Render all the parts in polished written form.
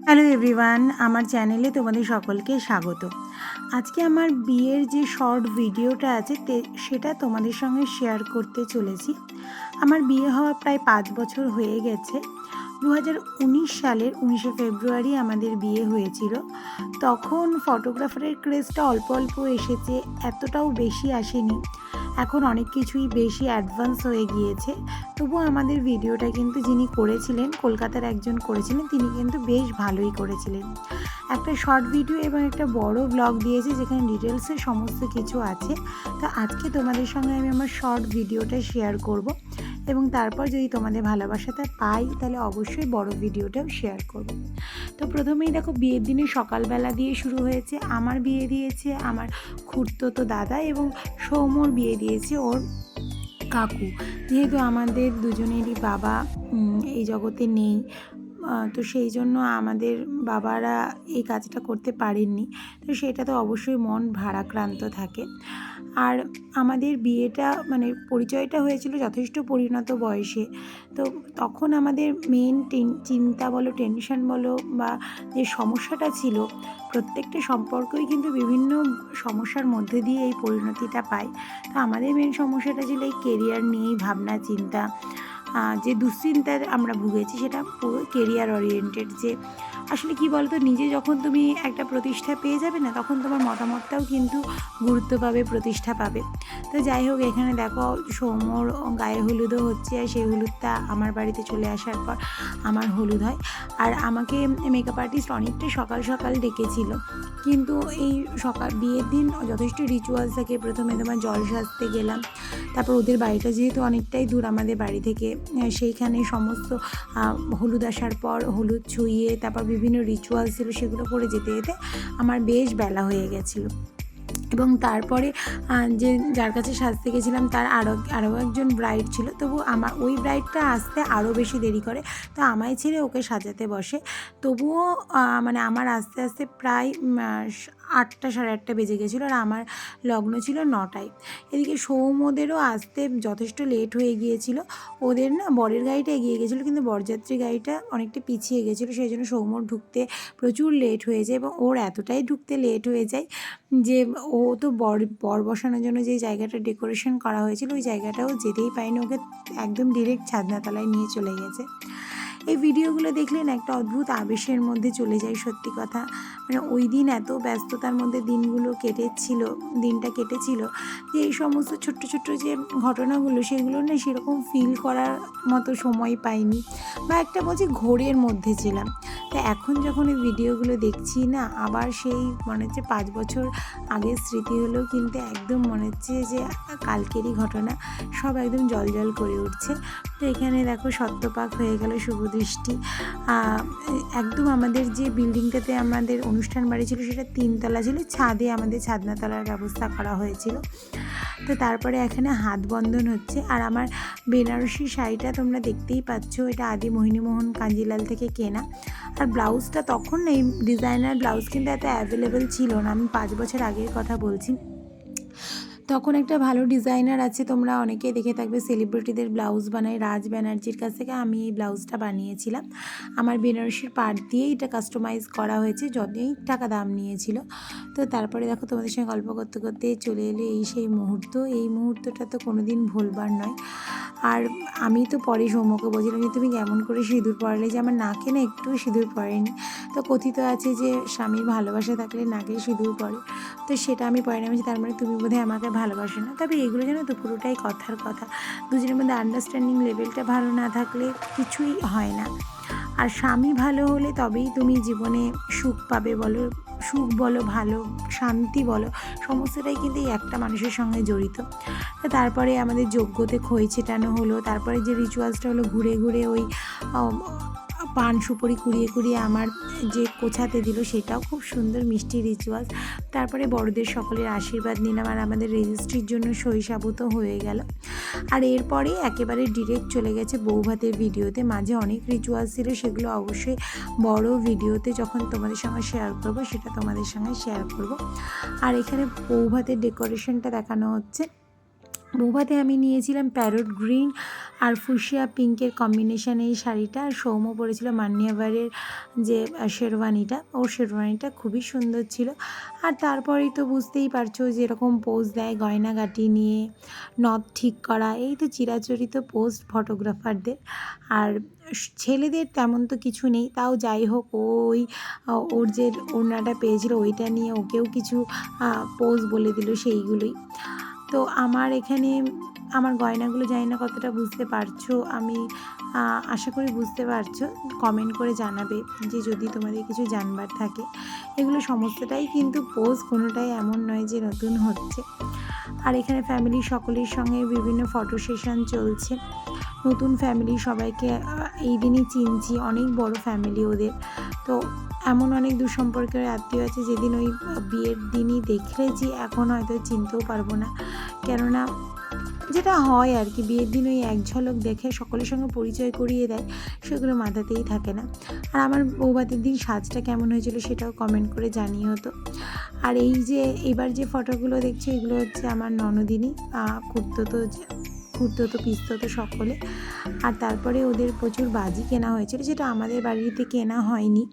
Hello everyone, আমার চ্যানেলে তোমাদের সকলকে স্বাগত। আজকে আমার বিয়ের যে শর্ট ভিডিওটা আছে সেটা তোমাদের সঙ্গে শেয়ার করতে চলেছি। আমার বিয়ে হওয়া প্রায় 5 বছর হয়ে গেছে। 2019 সালের 19শে ফেব্রুয়ারি আমাদের বিয়ে হয়েছিল। তখন ফটোগ্রাফারের ক্রেজটা অল্প অল্প এসেছে, এতটাও বেশি আসেনি। এখন অনেক কিছুই বেশি অ্যাডভান্স হয়ে গিয়েছে। তবুও আমাদের ভিডিওটা কিন্তু যিনি করেছিলেন, কলকাতার একজন করেছিলেন, তিনি কিন্তু বেশ ভালোই করেছিলেন। একটা শর্ট ভিডিও এবং একটা বড় ব্লগ দিয়েছে যেখানে ডিটেলসে সমস্ত কিছু আছে। তো আজকে তোমাদের সঙ্গে আমি আমার শর্ট ভিডিওটা শেয়ার করব এবং তারপর যদি তোমাদের ভালোবাসাটা পাই তাহলে অবশ্যই বড় ভিডিওটাও শেয়ার করব। তো প্রথমেই দেখো, বিয়ের দিনে সকালবেলা দিয়ে শুরু হয়েছে। আমার বিয়ে দিয়েছে আমার খুড়তুতো দাদা এবং সৌম্যর বিয়ে দিয়েছে ওর কাকু। যেহেতু আমাদের দুজনেরই বাবা এই জগতে নেই, তো সেই জন্য আমাদের বাবারা এই কাজটা করতে পারেননি। তো সেটা তো অবশ্যই মন ভারাক্রান্ত থাকে। আর আমাদের বিয়েটা মানে পরিচয়টা হয়েছিল যথেষ্ট পরিণত বয়সে। তো তখন আমাদের মেন চিন্তা বলো, টেনশন বলো বা যে সমস্যাটা ছিল, প্রত্যেকটা সম্পর্কই কিন্তু বিভিন্ন সমস্যার মধ্যে দিয়ে এই পরিণতিটা পায়। তো আমাদের মেন সমস্যাটা ছিল এই কেরিয়ার নিয়েই ভাবনা চিন্তা। যে দুশ্চিন্তার আমরা ভুগেছি সেটা পুরো কেরিয়ার ওরিয়েন্টেড। যে আসলে কি বলতো, নিজে যখন তুমি একটা প্রতিষ্ঠা পেয়ে যাবে না, তখন তোমার মতামতটাও কিন্তু গুরুত্ব পাবে, প্রতিষ্ঠা পাবে। তো যাই হোক, এখানে দেখো সৌম্যর গায়ে হলুদও হচ্ছে, আর সেই হলুদটা আমার বাড়িতে চলে আসার পর আমার হলুদ হয়। আর আমাকে মেকআপ আর্টিস্ট অনেকটা সকাল সকাল ডেকেছিল, কিন্তু এই বিয়ের দিন যথেষ্ট রিচুয়ালস থাকে। প্রথমে তোমার জল সাজতে গেলাম, তারপর ওদের বাড়িটা যেহেতু অনেকটাই দূর আমাদের বাড়ি থেকে, সেইখানে সমস্ত হলুদ আসার পর হলুদ ছুঁয়ে তারপর বিভিন্ন রিচুয়ালস ছিল, সেগুলো করে যেতে যেতে আমার বেশ বেলা হয়ে গেছিলো। এবং তারপরে যে যার কাছে সাজতে গেছিলাম তার আরও একজন ব্রাইড ছিল, তবু আমার ওই ব্রাইডটা আসতে আরও বেশি দেরি করে। তো আমায় ছেড়ে ওকে সাজাতে বসে। তবুও মানে আমার আস্তে আস্তে প্রায় 8টা সাড়ে 8টা বেজে গেছিলো, আর আমার লগ্ন ছিল 9টায়। এদিকে সৌম্যদেরও আসতে যথেষ্ট লেট হয়ে গিয়েছিল। ওদের না বরের গাড়িটা এগিয়ে গেছিলো, কিন্তু বরযাত্রী গাড়িটা অনেকটা পিছিয়ে গেছিলো, সেই জন্য সৌম্যর ঢুকতে প্রচুর লেট হয়ে যায়। এবং ওর এতটাই ঢুকতে লেট হয়ে যায় যে ও তো বর বসানোর জন্য যে জায়গাটা ডেকোরেশন করা হয়েছিল ওই জায়গাটাও যেতেই পায়নি, ওকে একদম ডিরেক্ট ছাদনাতলায় নিয়ে চলে গেছে। এই ভিডিওগুলো দেখলে না একটা অদ্ভুত আবেশের মধ্যে চলে যায়। সত্যি কথা, মানে ওই দিন এত ব্যস্ততার মধ্যে দিনটা কেটেছিল যে এই সমস্ত ছোট্ট ছোট্ট যে ঘটনাগুলো, সেগুলো না সেরকম ফিল করার মতো সময় পাইনি, বা একটা বলছি ঘোরের মধ্যে ছিলাম। তো এখন যখন এই ভিডিওগুলো দেখছি না, আবার সেই মনে হচ্ছে 5 বছর আগের স্মৃতি হলেও কিন্তু একদম মনে হচ্ছে যে কালকেরই ঘটনা, সব একদম জল করে উঠছে। তো এখানে দেখো সত্যপাক হয়ে গেল, শুভ দৃষ্টি। একদম আমাদের যে বিল্ডিংটাতে আমাদের অনুষ্ঠান বাড়ি ছিল সেটা 3তলা ছিল, ছাদে আমাদের ছাদনাতলার ব্যবস্থা করা হয়েছিল। তো তারপরে এখানে হাত বন্ধন হচ্ছে। আর আমার বেনারসি শাড়িটা তোমরা দেখতেই পাচ্ছ, এটা আদি মোহিনীমোহন কাঞ্জিলাল থেকে কেনা। আর ব্লাউজটা তখন এই ডিজাইনার ব্লাউজ কিন্তু এত অ্যাভেলেবেল ছিল না, আমি 5 বছর আগের কথা বলছি। তখন একটা ভালো ডিজাইনার আছে, তোমরা অনেকেই দেখে থাকবে, সেলিব্রিটিদের ব্লাউজ বানায়, রাজ ব্যানার্জির কাছ থেকে আমি এই ব্লাউজটা বানিয়েছিলাম। আমার বেনারসির পাড় দিয়েই এটা কাস্টমাইজ করা হয়েছে, যতই টাকা দাম নিয়েছিল। তো তারপরে দেখো তোমাদের সঙ্গে গল্প করতে করতে চলে এলে এই সেই মুহূর্ত। এই মুহূর্তটা তো কোনো দিন ভুলবার নয়। আর আমি তো পরে সৌম্যকে বলছিলাম যে তুমি কেমন করে সিঁদুর পরালে, যে আমার নাকে না একটু সিঁদুর পড়েনি। তো কথিত আছে যে স্বামীর ভালোবাসা থাকলে নাকে সিঁদুর পড়ে, তো সেটা আমি পরে নামেছি, তার মানে তুমি বোধহয় আমাকে ভালোবাসো না। তবে এগুলো জানো তো পুরোটাই কথার কথা, দুজনের মধ্যে আন্ডারস্ট্যান্ডিং লেভেলটা ভালো না থাকলে কিছুই হয় না। আর স্বামী ভালো হলে তবেই তুমি জীবনে সুখ পাবে, সুখ বলো, ভালো শান্তি বলো, সমস্তটাই কিন্তু এই একটা মানুষের সঙ্গে জড়িত। তো তারপরে আমাদের যজ্ঞতে খই ছেটানো হলো, তারপরে যে রিচুয়ালসটা হলো, ঘুরে ঘুরে ওই পান সুপারি কুড়িয়ে আমার যে কোছাতে দিল, সেটাও খুব সুন্দর মিষ্টি রিচুয়ালস। তারপরে বড়দের সকলের আশীর্বাদ নিলাম, আর আমাদের রেজিস্ট্রির জন্য সই সাবুত হয়ে গেল। আর এরপরে একেবারে ডিরেক্ট চলে গেছে বৌভাতের ভিডিওতে। মাঝে অনেক রিচুয়ালস ছিল, সেগুলো অবশ্যই বড় ভিডিওতে যখন তোমাদের সঙ্গে শেয়ার করব সেটা তোমাদের সঙ্গে শেয়ার করব। আর এখানে বৌভাতের ডেকোরেশনটা দেখানো হচ্ছে। বৌভাতে আমি নিয়েছিলাম প্যারট গ্রিন আর ফুসিয়া পিঙ্কের কম্বিনেশানে এই শাড়িটা। আর সৌম্য পরেছিল মান্যাভারের যে শেরওয়ানিটা, ওর শেরওয়ানিটা খুবই সুন্দর ছিল। আর তারপরেই তো বুঝতেই পারছো যেরকম পোজ দেয় গয়নাগাটি নিয়ে, নথ ঠিক করা, এই তো চিরাচরিত পোস্ট ফটোগ্রাফারদের। আর ছেলেদের তেমন তো কিছু নেই, তাও যাই হোক ওই ওর যে ওড়নাটা পেয়েছিল ওইটা নিয়ে ওকেও কিছু পোজ বলে দিল সেইগুলোই। তো আমার এখানে আমার গয়নাগুলো জানি না কতটা বুঝতে পারছো, আমি আশা করি বুঝতে পারছো। কমেন্ট করে জানাবে যে যদি তোমাদের কিছু জানবার থাকে। এগুলো সমস্তটাই কিন্তু পোজ, কোনোটাই এমন নয় যে নতুন হচ্ছে। আর এখানে ফ্যামিলির সকলের সঙ্গে বিভিন্ন ফটো সেশন চলছে। নতুন ফ্যামিলি সবাইকে এই দিনই চিনছি, অনেক বড় ফ্যামিলি ওদের। তো এমন অনেক দূরসম্পর্কের আত্মীয় আছে যেদিন ওই বিয়ের দিনই দেখলেছি, এখন হয়তো চিনতেও পারবো না। কেননা যেটা হয় আর কি, বিয়ের দিন ওই এক ঝলক দেখে সকলের সঙ্গে পরিচয় করিয়ে দেয়, সেগুলো মাথাতেই থাকে না। আর আমার বৌভাতের দিন সাজটা কেমন হয়েছিল সেটাও কমেন্ট করে জানিও তো। আর এই যে এবার যে ফটোগুলো দেখছি এগুলো হচ্ছে আমার ননদিনী, খুড়তো পিস্ততো সকলে। আর তারপরে ওদের প্রচুর বাজি কেনা হয়েছিল, যেটা আমাদের বাড়িতে কেনা হয়নি,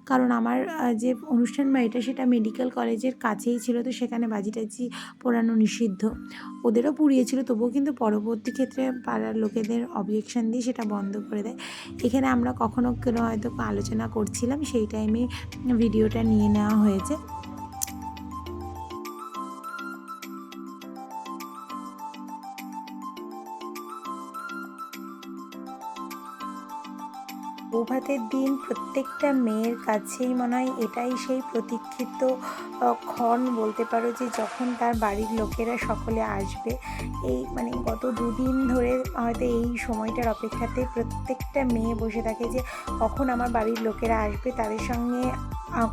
কারণ আমার যে অনুষ্ঠান বাড়িটা সেটা মেডিকেল কলেজের কাছেই ছিল, তো সেখানে বাজি টাজি পোড়ানো নিষিদ্ধ। ওদেরও পুড়িয়েছিল, তবুও কিন্তু পরবর্তী ক্ষেত্রে পাড়ার লোকেদের অবজেকশন দিয়ে সেটা বন্ধ করে দেয়। এখানে আমরা কখনো কোনো হয়তো আলোচনা করছিলাম, সেই টাইমে ভিডিওটা নিয়ে নেওয়া হয়েছে। বৌভাতের দিন প্রত্যেকটা মেয়ের কাছেই মনে হয় এটাই সেই প্রতীক্ষিত ক্ষণ বলতে পারো, যে যখন তার বাড়ির লোকেরা সকলে আসবে। এই মানে গত দুদিন ধরে হয়তো এই সময়টার অপেক্ষাতে প্রত্যেকটা মেয়ে বসে থাকে যে কখন আমার বাড়ির লোকেরা আসবে, তাদের সঙ্গে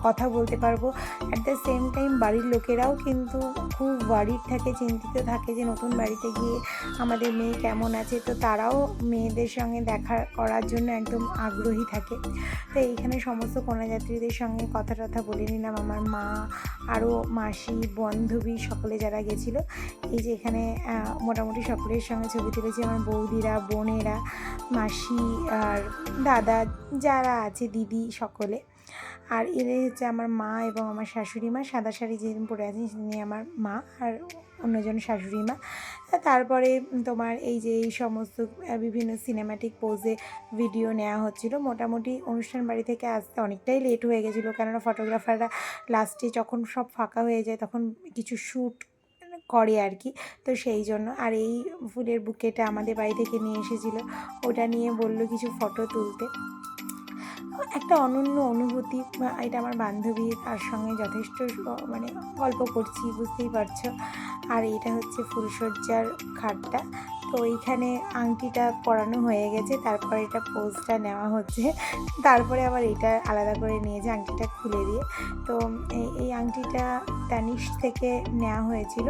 কথা বলতে পারবো। অ্যাট দ্য সেম টাইম বাড়ির লোকেরাও কিন্তু খুব ওয়ারিড থাকে, চিন্তিত থাকে যে নতুন বাড়িতে গিয়ে আমাদের মেয়ে কেমন আছে। তো তারাও মেয়েদের সঙ্গে দেখা করার জন্য একদম আগ্রহী থাকে। তো এইখানে সমস্ত কন্যাযাত্রীদের সঙ্গে কথা টথা বলে নিলাম, আমার মা, আরও মাসি, বান্ধবী সকলে যারা গেছিলো। এই যে এখানে মোটামুটি সকলের সঙ্গে ছবি তুলেছি, আমার বৌদিরা, বোনেরা, মাসি আর দাদা যারা আছে, দিদি সকলে। আর এরাই হচ্ছে আমার মা এবং আমার শাশুড়ি মা। সাদা শাড়ি যেদিন পরে আছেন সেদিনই আমার মা, আর অন্যজন শাশুড়ি মা। তারপরে তোমার এই যে এই সমস্ত বিভিন্ন সিনেম্যাটিক পোজে ভিডিও নেওয়া হচ্ছিলো। মোটামুটি অনুষ্ঠান বাড়ি থেকে আসতে অনেকটাই লেট হয়ে গেছিলো, কেননা ফটোগ্রাফাররা লাস্টে যখন সব ফাঁকা হয়ে যায় তখন কিছু শ্যুট করে আর কি, তো সেই জন্য। আর এই ফুলের বুকেটা আমাদের বাড়ি থেকে নিয়ে এসেছিলো, ওটা নিয়ে বললো কিছু ফটো তুলতে। একটা অনন্য অনুভূতি। এটা আমার বান্ধবী, তার সঙ্গে যথেষ্ট মানে গল্প করছি, বুঝতেই পারছো। আর এটা হচ্ছে ফুলসজ্জার খাটটা। তো এইখানে আংটিটা পরানো হয়ে গেছে, তারপরে এটা পোজটা নেওয়া হচ্ছে, তারপরে আবার এটা আলাদা করে নিয়েছে আংটিটা খুলে দিয়ে। তো এই আংটিটা তানিশ থেকে নেওয়া হয়েছিল,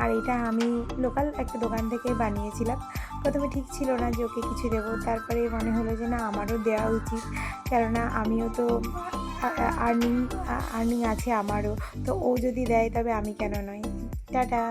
আর এটা আমি লোকাল একটা দোকান থেকে বানিয়েছিলাম। প্রথমে ঠিক ছিল না যে ওকে কিছু দেবো, তারপরে মনে হলো যে না, আমারও দেওয়া উচিত, কেননা আমিও তো আর্নিং আছে আমারও। তো ও যদি দেয় তবে আমি কেন নয়। টাটা।